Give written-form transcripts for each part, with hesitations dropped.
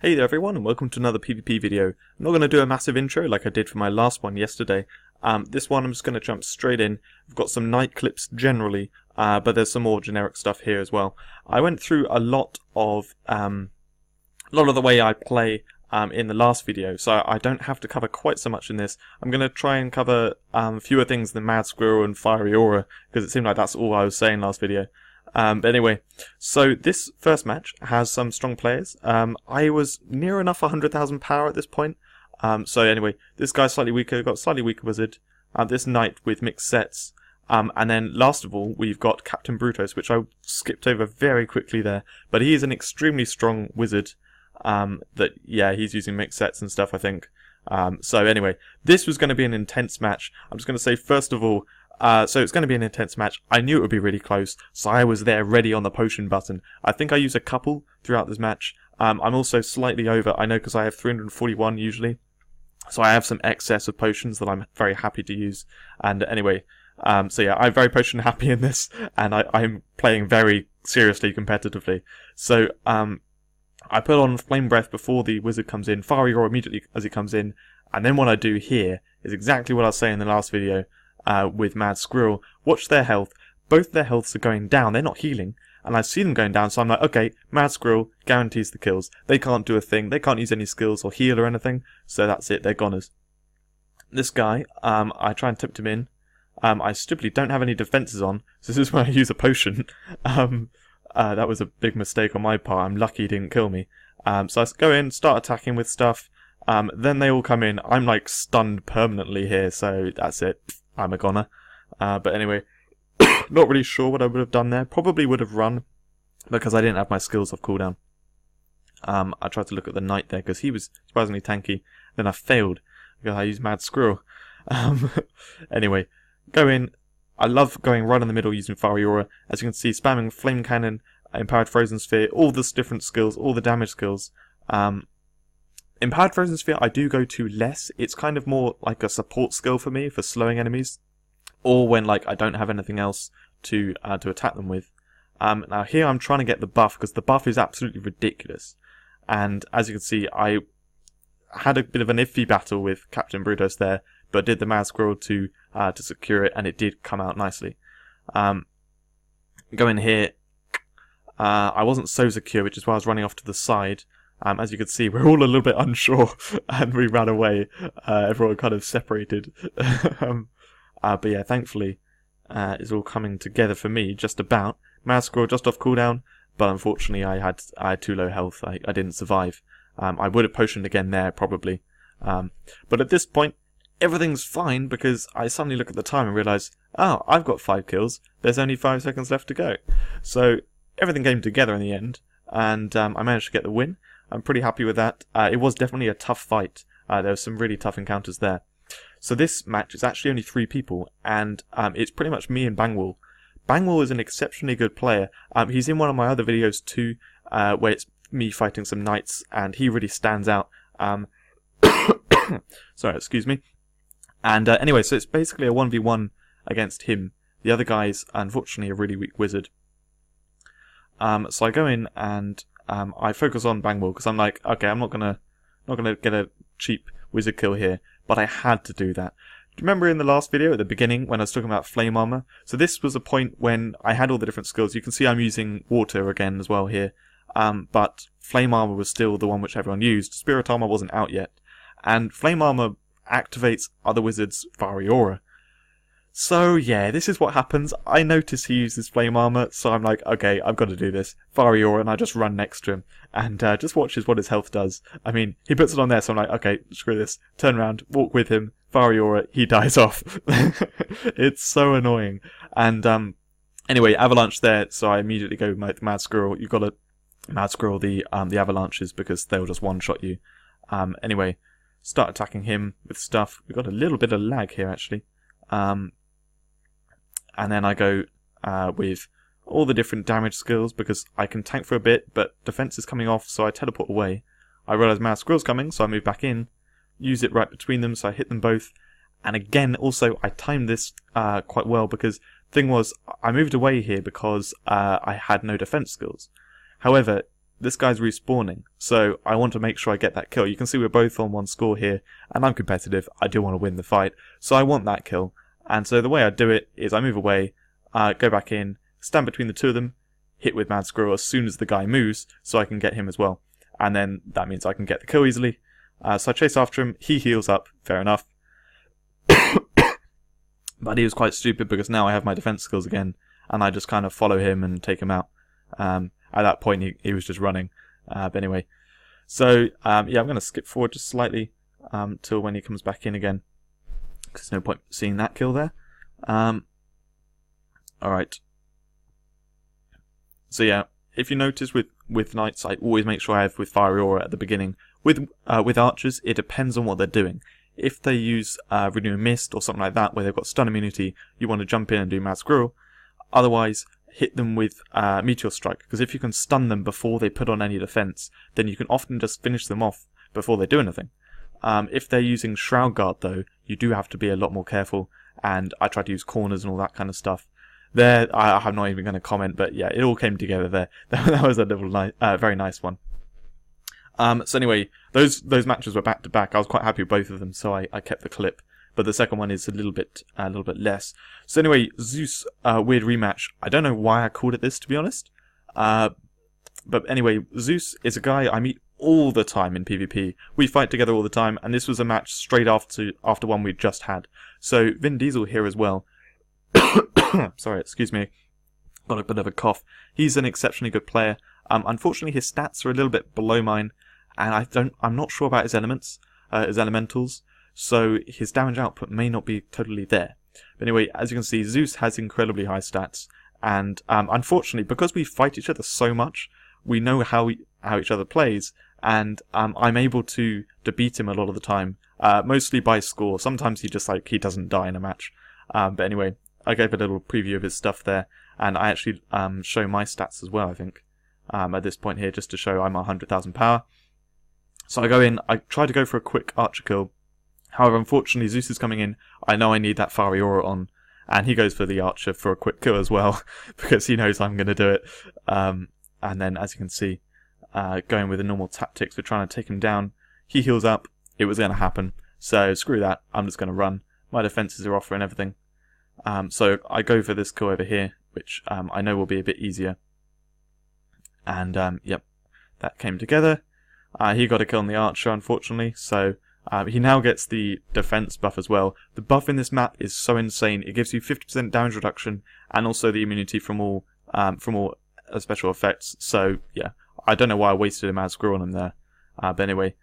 Hey there everyone, and welcome to another PvP video. I'm not going to do a massive intro like I did for my last one yesterday. This one I'm just going to jump straight in. I've got some night clips generally, but there's some more generic stuff here as well. I went through a lot of the way I play in the last video, so I don't have to cover quite so much in this. I'm going to try and cover fewer things than Mad Squirrel and Fiery Aura, because it seemed like that's all I was saying last video. But anyway, so this first match has some strong players. I was near enough 100,000 power at this point. So anyway, this guy's slightly weaker, got slightly weaker wizard. This knight with mixed sets. And then last of all, we've got Captain Brutus, which I skipped over very quickly there. But he is an extremely strong wizard. He's using mixed sets and stuff, I think. So anyway, this was going to be an intense match. I'm just going to say, first of all, so it's going to be an intense match. I knew it would be really close, so I was there ready on the potion button. I think I use a couple throughout this match. I'm also slightly over, I know, because I have 341 usually. So I have some excess of potions that I'm very happy to use. And anyway, I'm very potion happy in this, and I'm playing very seriously competitively. So I put on Flame Breath before the wizard comes in, Fiery Roar immediately as he comes in, and then what I do here is exactly what I was saying in the last video. With Mad Squirrel, watch their health. Both their healths are going down. They're not healing, and I see them going down, so I'm like, okay, Mad Squirrel guarantees the kills. They can't do a thing. They can't use any skills or heal or anything, so that's it. They're goners. This guy, I try and tempt him in. I stupidly don't have any defenses on, so this is where I use a potion. That was a big mistake on my part. I'm lucky he didn't kill me. So I go in, start attacking with stuff. Then they all come in. I'm like stunned permanently here, so that's it. I'm a goner. But anyway, not really sure what I would have done there. Probably would have run, because I didn't have my skills off cooldown. I tried to look at the knight there, because he was surprisingly tanky. Then I failed, because I used Mad Squirrel. Anyway, go in. I love going right in the middle using Fiery Aura. As you can see, spamming Flame Cannon, Empowered Frozen Sphere, all the different skills, all the damage skills. Empowered Frozen Sphere I do go to less. It's kind of more like a support skill for me for slowing enemies, or when like I don't have anything else to attack them with. Now here I'm trying to get the buff, because the buff is absolutely ridiculous. And as you can see, I had a bit of an iffy battle with Captain Brutus there, but did the Mad Squirrel to secure it, and it did come out nicely. Go in here. I wasn't so secure, which is why I was running off to the side. As you can see, we're all a little bit unsure, and we ran away. Everyone kind of separated. But yeah, thankfully, it's all coming together for me, just about. Mad Squirrel just off cooldown, but unfortunately I had too low health. I didn't survive. I would have potioned again there, probably. But at this point, everything's fine, because I suddenly look at the time and realise, oh, I've got 5 kills. There's only 5 seconds left to go. So everything came together in the end, and I managed to get the win. I'm pretty happy with that. It was definitely a tough fight. There were some really tough encounters there. So this match is actually only 3 people, and it's pretty much me and Bangwall. Bangwall is an exceptionally good player. He's in one of my other videos too, where it's me fighting some knights, and he really stands out. Sorry, excuse me. And anyway, so it's basically a 1v1 against him. The other guy's unfortunately a really weak wizard. So I go in and I focus on Bangwall, because I'm like, okay, I'm not gonna get a cheap wizard kill here, but I had to do that. Do you remember in the last video at the beginning when I was talking about flame armor? So this was a point when I had all the different skills. You can see I'm using water again as well here, but flame armor was still the one which everyone used. Spirit armor wasn't out yet, and flame armor activates other wizards' Fiery Aura. So yeah, this is what happens. I notice he uses flame armor, so I'm like, okay, I've got to do this. Fiery Aura, and I just run next to him, and just watches what his health does. I mean, he puts it on there, so I'm like, okay, screw this. Turn around, walk with him, Fiery Aura, he dies off. It's so annoying. And anyway, avalanche there, so I immediately go with my Mad Squirrel. You've got to Mad Squirrel the avalanches, because they'll just one-shot you. Anyway, start attacking him with stuff. We've got a little bit of lag here, actually. And then I go with all the different damage skills, because I can tank for a bit, but defense is coming off, so I teleport away. I realise Mad Squirrel's coming, so I move back in, use it right between them, so I hit them both. And again, also, I timed this quite well, because the thing was, I moved away here because I had no defense skills. However, this guy's respawning, so I want to make sure I get that kill. You can see we're both on one score here, and I'm competitive. I do want to win the fight, so I want that kill. And so the way I do it is I move away, go back in, stand between the two of them, hit with Mad Squirrel as soon as the guy moves, so I can get him as well. And then that means I can get the kill easily. So I chase after him, he heals up, fair enough. But he was quite stupid because now I have my defense skills again, and I just kind of follow him and take him out. At that point he was just running. But anyway, so yeah, I'm going to skip forward just slightly till when he comes back in again, because there's no point seeing that kill there. Alright. So yeah, if you notice with knights, I always make sure I have with Fiery Aura at the beginning. With archers, it depends on what they're doing. If they use Renewing Mist or something like that, where they've got stun immunity, you want to jump in and do Mad Squirrel. Otherwise, hit them with Meteor Strike, because if you can stun them before they put on any defense, then you can often just finish them off before they do anything. If they're using Shroud Guard, though, you do have to be a lot more careful, and I try to use corners and all that kind of stuff. There, I'm not even going to comment, but yeah, it all came together there. That was a little very nice one. So anyway, those matches were back to back. I was quite happy with both of them, so I kept the clip. But the second one is a little bit less. So anyway, Zeus weird rematch. I don't know why I called it this, to be honest. But anyway, Zeus is a guy I meet all the time in PvP. We fight together all the time, and this was a match straight after one we just had. So Vin Diesel here as well. Sorry, excuse me. Got a bit of a cough. He's an exceptionally good player. Unfortunately, his stats are a little bit below mine, and I'm not sure about his his elementals. So his damage output may not be totally there. But anyway, as you can see, Zeus has incredibly high stats, and unfortunately, because we fight each other so much, we know how each other plays, and I'm able to beat him a lot of the time, mostly by score. Sometimes he doesn't die in a match. But anyway, I gave a little preview of his stuff there, and I actually show my stats as well, I think, at this point here, just to show I'm 100,000 power. So I go in, I try to go for a quick archer kill. However, unfortunately, Zeus is coming in. I know I need that Fiery Aura on, and he goes for the archer for a quick kill as well, because he knows I'm going to do it. And then, as you can see, going with the normal tactics, we're trying to take him down. He heals up. It was going to happen. So screw that. I'm just going to run. My defenses are off and everything. So I go for this kill over here, which I know will be a bit easier. And yep, that came together. He got a kill on the archer, unfortunately, so he now gets the defense buff as well. The buff in this map is so insane. It gives you 50% damage reduction and also the immunity from all special effects. So yeah, I don't know why I wasted a Mad Squirrel on him there. But anyway,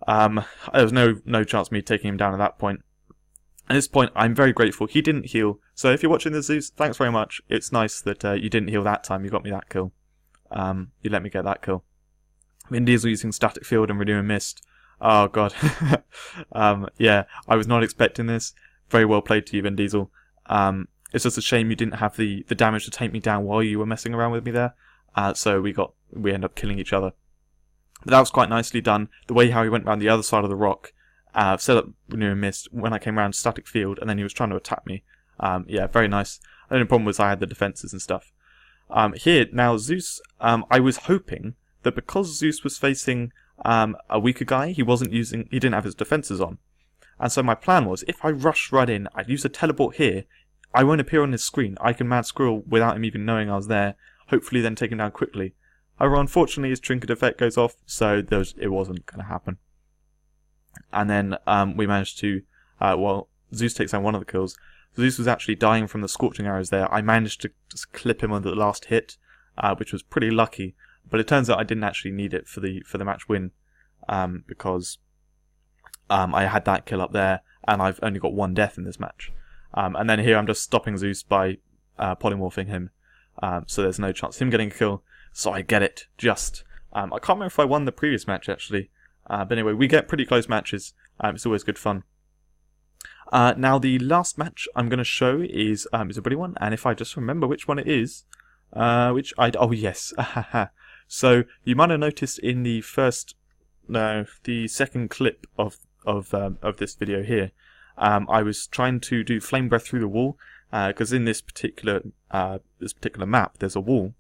there was no chance of me taking him down at that point. At this point, I'm very grateful. He didn't heal. So if you're watching this, Zeus, thanks very much. It's nice that you didn't heal that time. You got me that kill. You let me get that kill. Vin Diesel using Static Field and Renewing Mist. Oh god. Yeah, I was not expecting this. Very well played to you, Vin Diesel. It's just a shame you didn't have the damage to take me down while you were messing around with me there. So we ended up killing each other. But that was quite nicely done. The way how he went around the other side of the rock, set up Renewing Mist when I came around Static Field, and then he was trying to attack me. Yeah, very nice. The only problem was I had the defenses and stuff. Here, now Zeus, I was hoping that because Zeus was facing a weaker guy, he didn't have his defenses on. And so my plan was, if I rush right in, I'd use a teleport here, I won't appear on his screen, I can Mad Squirrel without him even knowing I was there, hopefully then take him down quickly. However, unfortunately his trinket effect goes off, so it wasn't going to happen. And then we managed to, Zeus takes down one of the kills. Zeus was actually dying from the scorching arrows there. I managed to just clip him on the last hit, which was pretty lucky. But it turns out I didn't actually need it for the match win, because I had that kill up there, and I've only got one death in this match. And then here I'm just stopping Zeus by polymorphing him, so there's no chance of him getting a kill. So I get it, just. I can't remember if I won the previous match actually, but anyway, we get pretty close matches. It's always good fun. Now the last match I'm going to show is a pretty one, and if I just remember which one it is, oh yes. So you might have noticed in the second clip of this video here, I was trying to do Flame Breath through the wall, because in this particular map there's a wall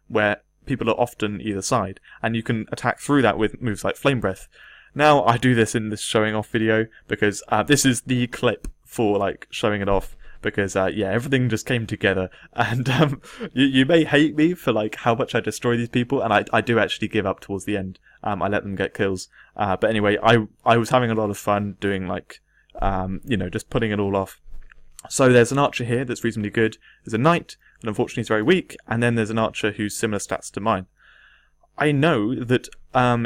where people are often either side, and you can attack through that with moves like Flame Breath. Now, I do this in this showing off video because this is the clip for like showing it off, because yeah, everything just came together, and you may hate me for like how much I destroy these people, and I do actually give up towards the end. I let them get kills, but anyway, I was having a lot of fun doing like you know, just putting it all off. So there's an archer here that's reasonably good, there's a knight that unfortunately is very weak, and then there's an archer who's similar stats to mine. I know that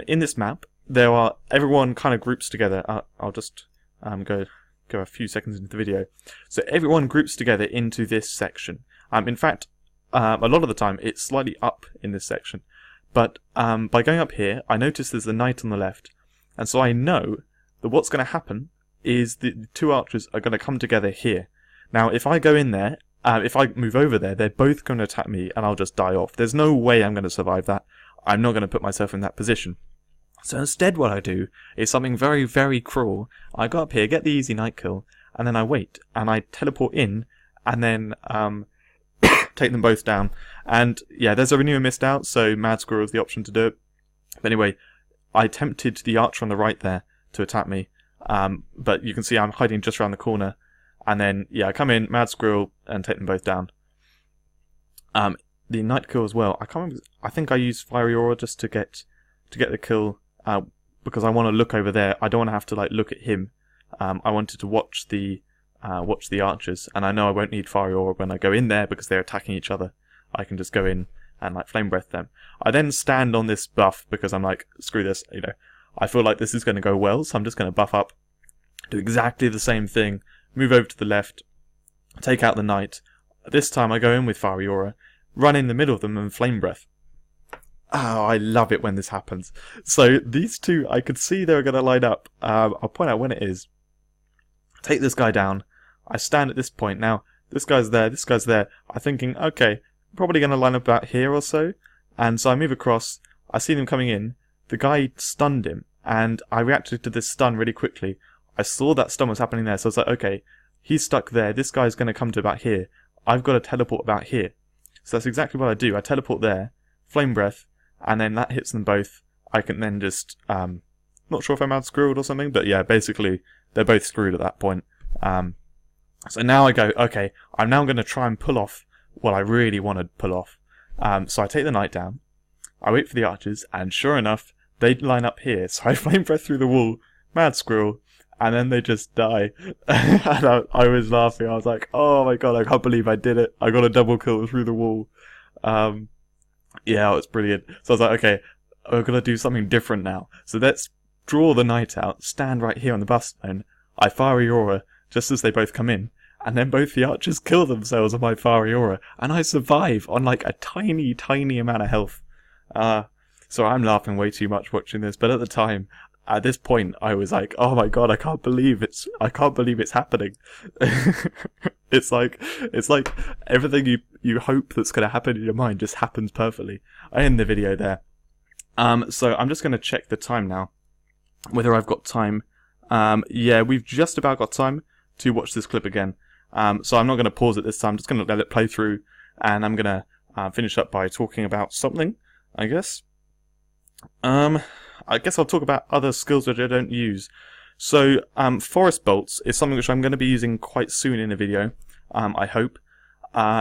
in this map there are, everyone kind of groups together. I'll just go a few seconds into the video. So everyone groups together into this section. In fact, a lot of the time it's slightly up in this section, but by going up here I notice there's a knight on the left, and so I know that what's going to happen is the two archers are going to come together here. Now if I go in there, if I move over there, they're both going to attack me and I'll just die off. There's no way I'm going to survive that. I'm not going to put myself in that position. So instead what I do is something very, very cruel. I go up here, get the easy knight kill, and then I wait, and I teleport in, and then take them both down. And yeah, there's a renewer missed out, so Mad Squirrel is the option to do it. But anyway, I tempted the archer on the right there to attack me, but you can see I'm hiding just around the corner. And then, yeah, I come in, Mad Squirrel, and take them both down. The knight kill as well. I can't remember. I think I used Fiery Aura just to get the kill, because I want to look over there. I don't want to have to like look at him. I wanted to watch the archers, and I know I won't need Fiery Aura when I go in there because they're attacking each other. I can just go in and like Flame Breath them. I then stand on this buff because I'm like, screw this, you know. I feel like this is going to go well, so I'm just going to buff up, do exactly the same thing. Move over to the left, take out the knight. This time I go in with Fiery Aura, run in the middle of them and Flame Breath. Oh, I love it when this happens. So these two, I could see they were going to line up. I'll point out when it is. Take this guy down. I stand at this point. Now, this guy's there, this guy's there. I'm thinking, okay, probably going to line up about here or so. And so I move across. I see them coming in. The guy stunned him, and I reacted to this stun really quickly. I saw that stun was happening there, so I was like, okay, he's stuck there, this guy's going to come to about here. I've got to teleport about here. So that's exactly what I do. I teleport there, Flame Breath, and then that hits them both. I can then just, not sure if I'm out-screwed or something, but yeah, basically, they're both screwed at that point. So now I go, okay, I'm now going to try and pull off what I really want to pull off. So I take the knight down, I wait for the archers, and sure enough, they line up here. So I Flame Breath through the wall, Mad Squirrel, and then they just die. And I was laughing. I was like, oh my god, I can't believe I did it. I got a double kill through the wall. Yeah, it was brilliant. So I was like, okay, we're going to do something different now. So let's draw the knight out, stand right here on the buff stone. I Fiery Aura just as they both come in. And then both the archers kill themselves on my Fiery Aura. And I survive on like a tiny, tiny amount of health. So I'm laughing way too much watching this. But at the time, at this point, I was like, "Oh my god, I can't believe it's happening." It's like everything you hope that's going to happen in your mind just happens perfectly. I end the video there. So I'm just going to check the time now, whether I've got time. Yeah, we've just about got time to watch this clip again. So I'm not going to pause it this time. I'm just going to let it play through, and I'm going to finish up by talking about something, I guess. I guess I'll talk about other skills which I don't use. So, Forest Bolts is something which I'm going to be using quite soon in a video, I hope.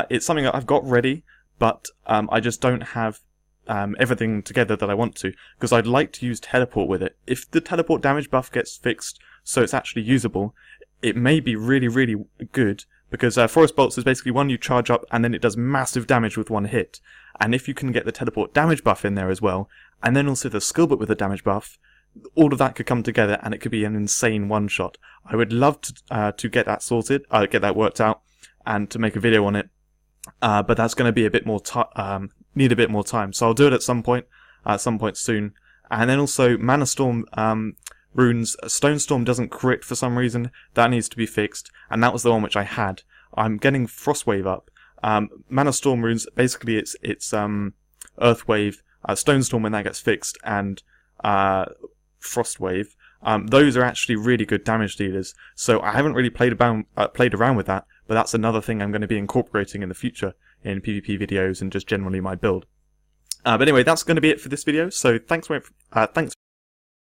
It's something that I've got ready, but I just don't have everything together that I want to, because I'd like to use Teleport with it. If the Teleport damage buff gets fixed so it's actually usable, it may be really, really good, because Forest Bolts is basically one you charge up and then it does massive damage with one hit. And if you can get the Teleport damage buff in there as well, and then also the skill book with the damage buff, all of that could come together and it could be an insane one-shot. I would love to get that sorted, get that worked out, and to make a video on it. But that's going to be a bit more need a bit more time. So I'll do it at some point soon. And then also Mana Storm runes. Stone Storm doesn't crit for some reason. That needs to be fixed. And that was the one which I had. I'm getting Frostwave up. Mana Storm runes, basically it's Earthwave, Stone Storm when that gets fixed, and Frostwave. Those are actually really good damage dealers. So I haven't really played around with that, but that's another thing I'm going to be incorporating in the future in PvP videos and just generally my build. But anyway, that's going to be it for this video. So thanks